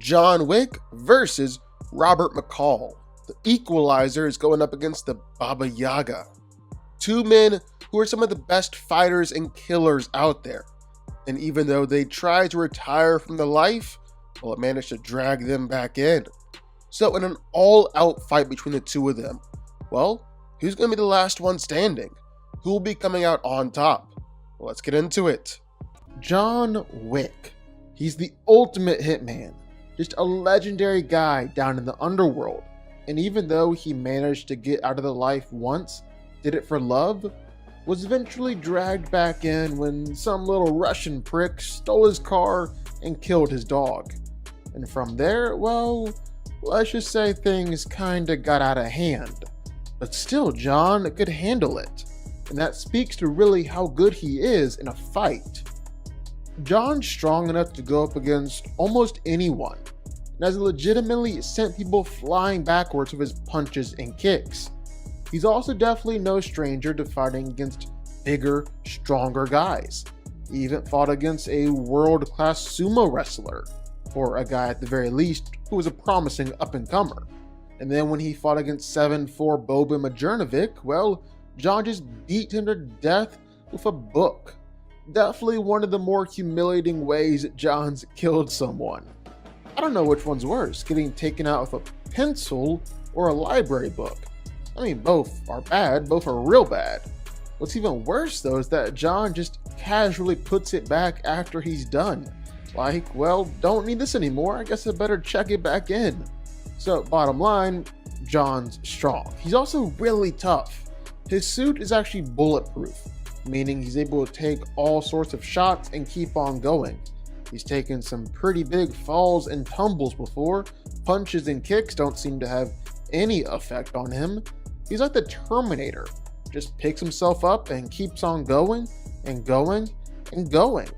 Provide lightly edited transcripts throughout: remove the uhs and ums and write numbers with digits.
John Wick versus Robert McCall. The Equalizer is going up against the Baba Yaga. Two men who are some of the best fighters and killers out there. And even though they tried to retire from the life, well, it managed to drag them back in. So in an all-out fight between the two of them, well, who's going to be the last one standing? Who will be coming out on top? Well, let's get into it. John Wick. He's the ultimate hitman. Just a legendary guy down in the underworld. And even though he managed to get out of the life once, did it for love, was eventually dragged back in when some little Russian prick stole his car and killed his dog. And from there, well, let's just say things kinda got out of hand. But still, John could handle it. And that speaks to really how good he is in a fight. John's strong enough to go up against almost anyone, and has legitimately sent people flying backwards with his punches and kicks. He's also definitely no stranger to fighting against bigger, stronger guys. He even fought against a world-class sumo wrestler, or a guy at the very least who was a promising up-and-comer. And then when he fought against 7'4" Boban Marjanovic, well, John just beat him to death with a book. Definitely one of the more humiliating ways John's killed someone. I don't know which one's worse, getting taken out with a pencil or a library book. I mean, both are bad, both are real bad. What's even worse though is that John just casually puts it back after he's done. Like, well, don't need this anymore, I guess I better check it back in. So bottom line, John's strong. He's also really tough. His suit is actually bulletproof, meaning he's able to take all sorts of shots and keep on going. He's taken some pretty big falls and tumbles before. Punches and kicks don't seem to have any effect on him. He's like the Terminator, just picks himself up and keeps on going and going and going.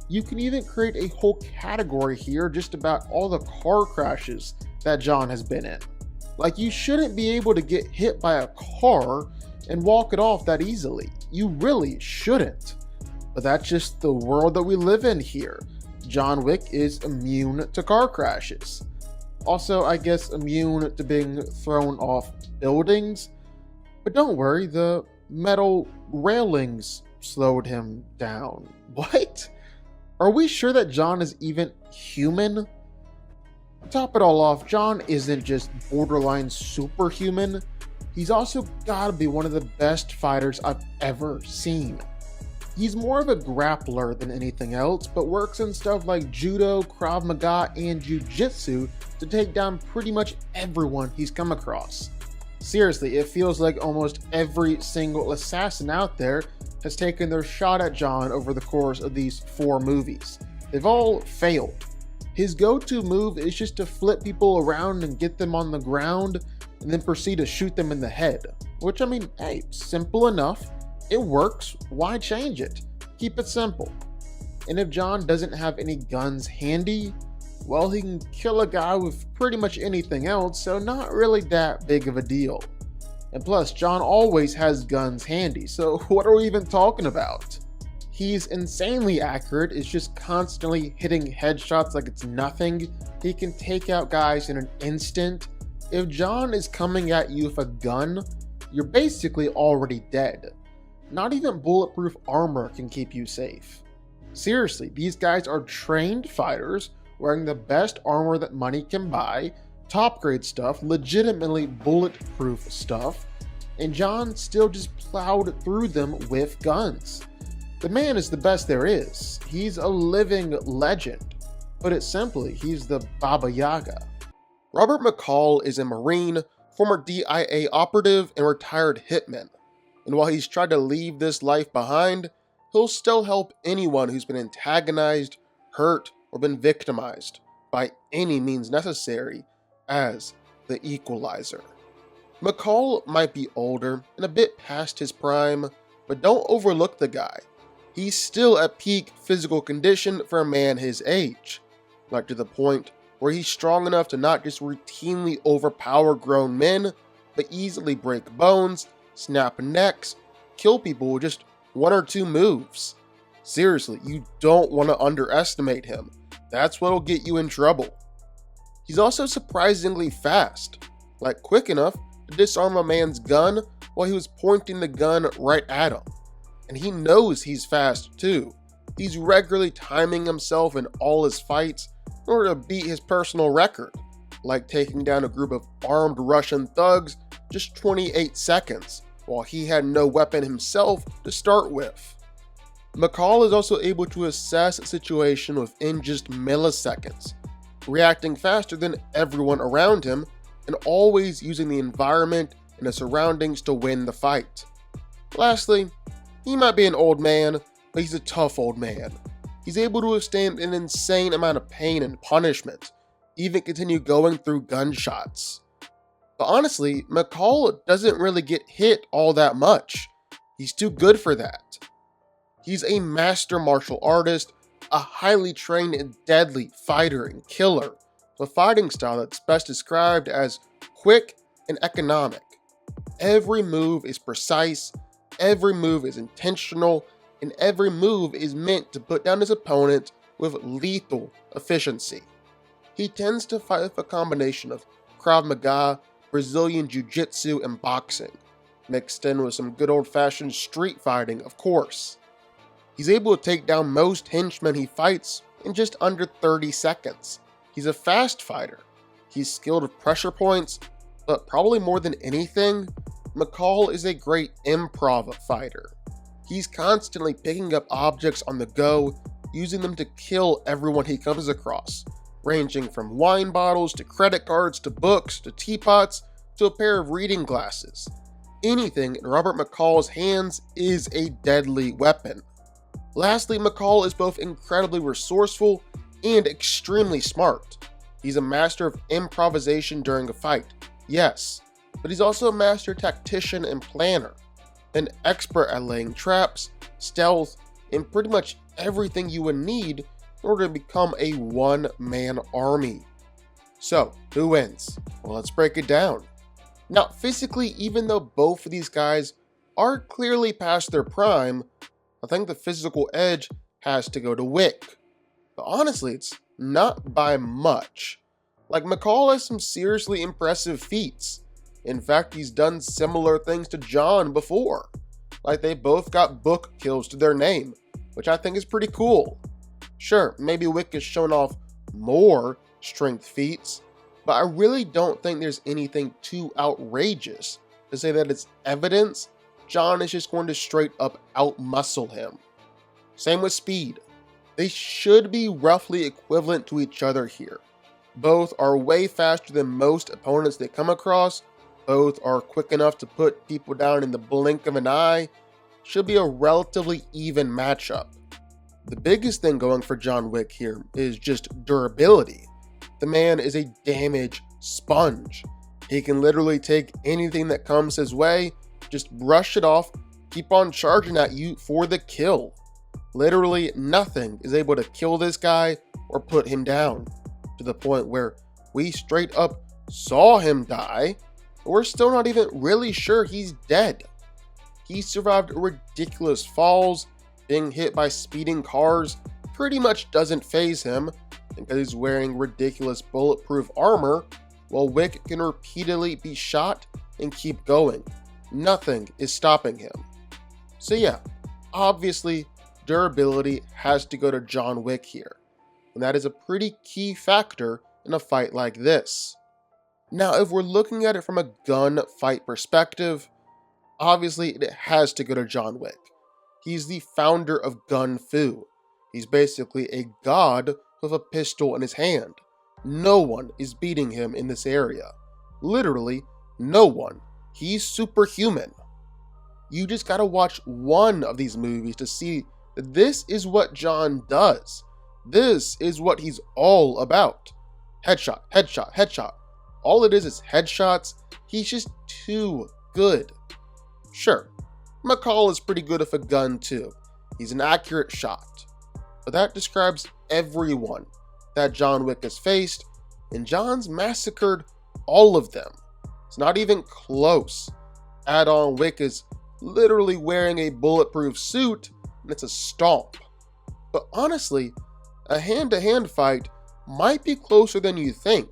You can even create a whole category here just about all the car crashes that John has been in. Like, you shouldn't be able to get hit by a car and walk it off that easily. You really shouldn't. But that's just the world that we live in here. John Wick is immune to car crashes. Also, I guess immune to being thrown off buildings. But don't worry, the metal railings slowed him down. What? Are we sure that John is even human? To top it all off, John isn't just borderline superhuman. He's also gotta be one of the best fighters I've ever seen. He's more of a grappler than anything else, but works in stuff like judo, Krav Maga, and jiu-jitsu to take down pretty much everyone he's come across. Seriously, it feels like almost every single assassin out there has taken their shot at John over the course of these 4 movies. They've all failed. His go-to move is just to flip people around and get them on the ground, and then proceed to shoot them in the head. Which, I mean, hey, simple enough. It works, why change it? Keep it simple. And if John doesn't have any guns handy, well, he can kill a guy with pretty much anything else, so not really that big of a deal. And plus, John always has guns handy, so what are we even talking about? He's insanely accurate, is just constantly hitting headshots like it's nothing. He can take out guys in an instant. If John is coming at you with a gun, you're basically already dead. Not even bulletproof armor can keep you safe. Seriously, these guys are trained fighters wearing the best armor that money can buy, top grade stuff, legitimately bulletproof stuff, and John still just plowed through them with guns. The man is the best there is. He's a living legend. Put it simply, he's the Baba Yaga. Robert McCall is a Marine, former DIA operative, and retired hitman. And while he's tried to leave this life behind, he'll still help anyone who's been antagonized, hurt, or been victimized by any means necessary as the Equalizer. McCall might be older and a bit past his prime, but don't overlook the guy. He's still at peak physical condition for a man his age, like to the point where he's strong enough to not just routinely overpower grown men, but easily break bones, snap necks, kill people with just 1 or 2 moves. Seriously, you don't want to underestimate him. That's what'll get you in trouble. He's also surprisingly fast, like quick enough to disarm a man's gun while he was pointing the gun right at him. And he knows he's fast too. He's regularly timing himself in all his fights in order to beat his personal record, like taking down a group of armed Russian thugs just 28 seconds, while he had no weapon himself to start with. McCall is also able to assess a situation within just milliseconds, reacting faster than everyone around him and always using the environment and the surroundings to win the fight. Lastly, he might be an old man, but he's a tough old man. He's able to withstand an insane amount of pain and punishment, even continue going through gunshots. But honestly, McCall doesn't really get hit all that much. He's too good for that. He's a master martial artist, a highly trained and deadly fighter and killer, with a fighting style that's best described as quick and economic. Every move is precise, every move is intentional, and every move is meant to put down his opponent with lethal efficiency. He tends to fight with a combination of Krav Maga, Brazilian Jiu-Jitsu, and boxing, mixed in with some good old-fashioned street fighting, of course. He's able to take down most henchmen he fights in just under 30 seconds. He's a fast fighter. He's skilled with pressure points, but probably more than anything, McCall is a great improv fighter. He's constantly picking up objects on the go, using them to kill everyone he comes across, ranging from wine bottles to credit cards to books to teapots to a pair of reading glasses. Anything in Robert McCall's hands is a deadly weapon. Lastly, McCall is both incredibly resourceful and extremely smart. He's a master of improvisation during a fight, yes, but he's also a master tactician and planner, an expert at laying traps, stealth, and pretty much everything you would need in order to become a one-man army. So, who wins? Well, let's break it down. Now, physically, even though both of these guys are clearly past their prime, I think the physical edge has to go to Wick. But honestly, it's not by much. Like, McCall has some seriously impressive feats. In fact, he's done similar things to John before. Like, they both got book kills to their name, which I think is pretty cool. Sure, maybe Wick has shown off more strength feats, but I really don't think there's anything too outrageous to say that it's evidence John is just going to straight up out-muscle him. Same with speed. They should be roughly equivalent to each other here. Both are way faster than most opponents they come across. Both are quick enough to put people down in the blink of an eye. Should be a relatively even matchup. The biggest thing going for John Wick here is just durability. The man is a damage sponge. He can literally take anything that comes his way, just brush it off, keep on charging at you for the kill. Literally nothing is able to kill this guy or put him down, to the point where we straight up saw him die, but we're still not even really sure he's dead. He survived ridiculous falls, being hit by speeding cars pretty much doesn't faze him because he's wearing ridiculous bulletproof armor, while Wick can repeatedly be shot and keep going. Nothing is stopping him. So yeah, obviously durability has to go to John Wick here, and that is a pretty key factor in a fight like this. Now, if we're looking at it from a gunfight perspective, obviously it has to go to John Wick. He's the founder of Gun Fu. He's basically a god with a pistol in his hand. No one is beating him in this area. Literally, no one. He's superhuman. You just gotta watch one of these movies to see that this is what John does. This is what he's all about. Headshot, headshot, headshot. All it is headshots. He's just too good. Sure, McCall is pretty good with a gun too. He's an accurate shot. But that describes everyone that John Wick has faced, and John's massacred all of them. It's not even close. Add on Wick is literally wearing a bulletproof suit, and it's a stomp. But honestly, a hand-to-hand fight might be closer than you think.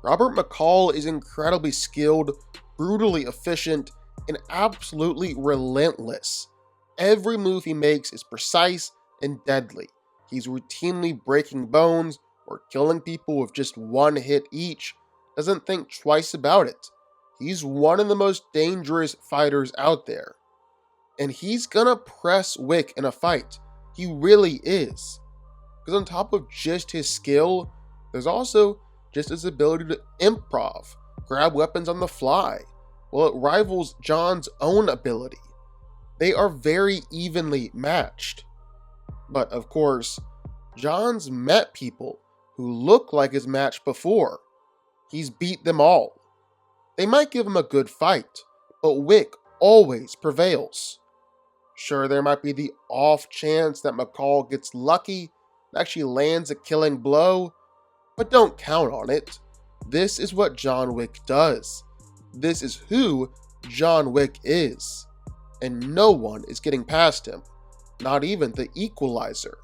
Robert McCall is incredibly skilled, brutally efficient, and absolutely relentless. Every move he makes is precise and deadly. He's routinely breaking bones or killing people with just one hit each, doesn't think twice about it. He's one of the most dangerous fighters out there. And he's gonna press Wick in a fight. He really is. Because on top of just his skill, there's also just his ability to improv, grab weapons on the fly, while it rivals John's own ability. They are very evenly matched. But of course, John's met people who look like his match before. He's beat them all. They might give him a good fight, but Wick always prevails. Sure, there might be the off chance that McCall gets lucky and actually lands a killing blow, but don't count on it. This is what John Wick does. This is who John Wick is. And no one is getting past him, not even the Equalizer.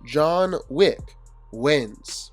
John Wick wins.